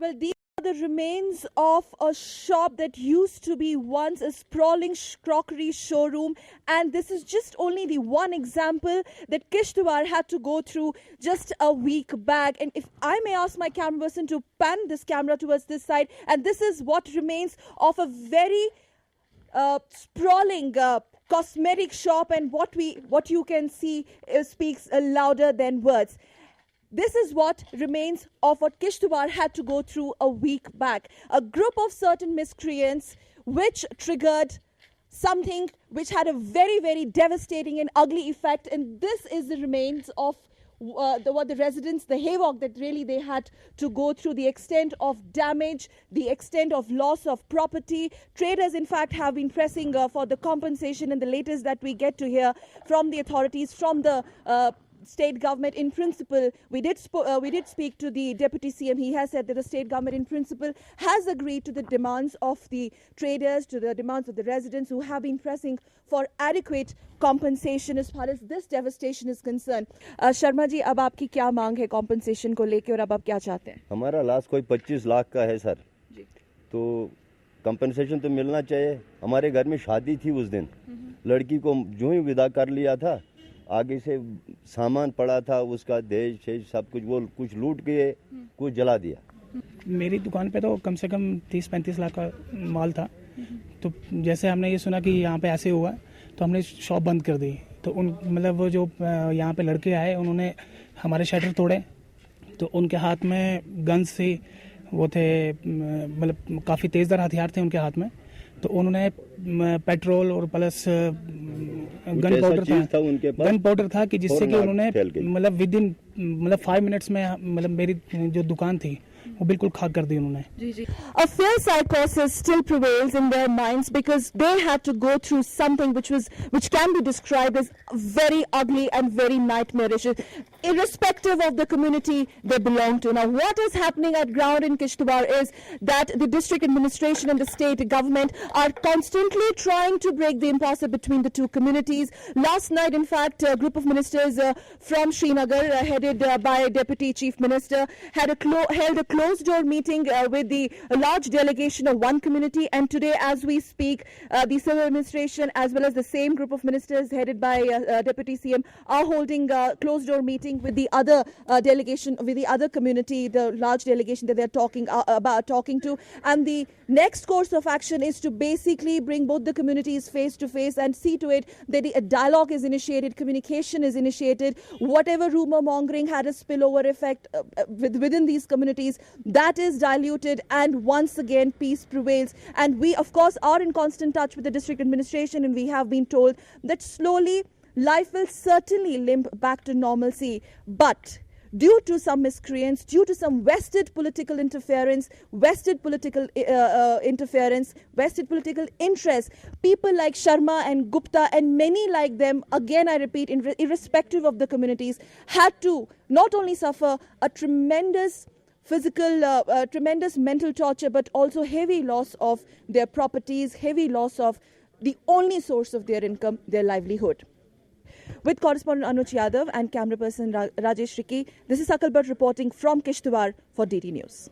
Well, these are the remains of a shop that used to be once a sprawling crockery showroom, and this is just only the one example that Kishtwar had to go through just a week back. And if I may ask my camera person to pan this camera towards this side, and this is what remains of a very sprawling cosmetic shop, and what you can see speaks louder than words. This is what remains of what Kishtwar had to go through a week back. A group of certain miscreants which triggered something which had a very, very devastating and ugly effect. And this is the remains of the residents, the havoc that really they had to go through, the extent of damage, the extent of loss of property. Traders, in fact, have been pressing for the compensation, and the latest that we get to hear from the authorities, from the state government in principle. We did speak to the deputy CM. He has said that the state government in principle has agreed to the demands of the traders, to the demands of the residents who have been pressing for adequate compensation as far as this devastation is concerned. Sharma ji, अब आपकी क्या मांग है compensation को लेके, और अब आप क्या चाहते हैं? हमारा लास्ट कोई 25 लाख का है सर जी। तो कंपनसेशन तो मिलना चाहिए। हमारे घर में शादी थी उस दिन, लड़की को जो ही विदा कर लिया था, आगे से सामान पड़ा था, उसका दहेज शेज सब कुछ वो कुछ लूट के कुछ जला दिया। मेरी दुकान पे तो कम से कम 30-35 लाख का माल था। तो जैसे हमने ये सुना कि यहाँ पे ऐसे हुआ, तो हमने शॉप बंद कर दी। तो मतलब वो जो यहाँ पे लड़के आए, उन्होंने हमारे शटर तोड़े। तो उनके हाथ में गन्स से वो थे, मतलब काफ़ी तेज़दार हथियार थे उनके हाथ में। तो उन्होंने पेट्रोल और प्लस गन पाउडर था कि जिससे कि उन्होंने मतलब विद इन 5 मिनट्स में मतलब मेरी जो दुकान थी वो बिल्कुल खाक कर दी उन्होंने। A fear psychosis still prevails in their minds because they had to go through something which can be described as very ugly and very nightmarish, irrespective of the community they belong to. Now, what is happening at ground in Kishtwar is that the district administration and the state government are constantly trying to break the impasse between the two communities. Last night, in fact, a group of ministers from Srinagar, headed by Deputy Chief Minister, held a closed-door meeting with the large delegation of one community. And today, as we speak, the civil administration as well as the same group of ministers headed by Deputy CM are holding a closed-door meeting with the other delegation, with the other community, the large delegation that they're talking to. And the next course of action is to basically bring both the communities face to face and see to it that a dialogue is initiated, communication is initiated. Whatever rumor mongering had a spillover effect within these communities, that is diluted, and once again peace prevails. And we, of course, are in constant touch with the district administration, and we have been told that slowly life will certainly limp back to normalcy. But due to some miscreants, due to some vested political interference, vested political interests, people like Sharma and Gupta and many like them, again I repeat, irrespective of the communities, had to not only suffer a tremendous physical, tremendous mental torture, but also heavy loss of their properties, heavy loss of the only source of their income, their livelihood. With correspondent Anuj Yadav and camera person Rajesh Riki, this is Sakal Bhatt reporting from Kishtwar for DD News.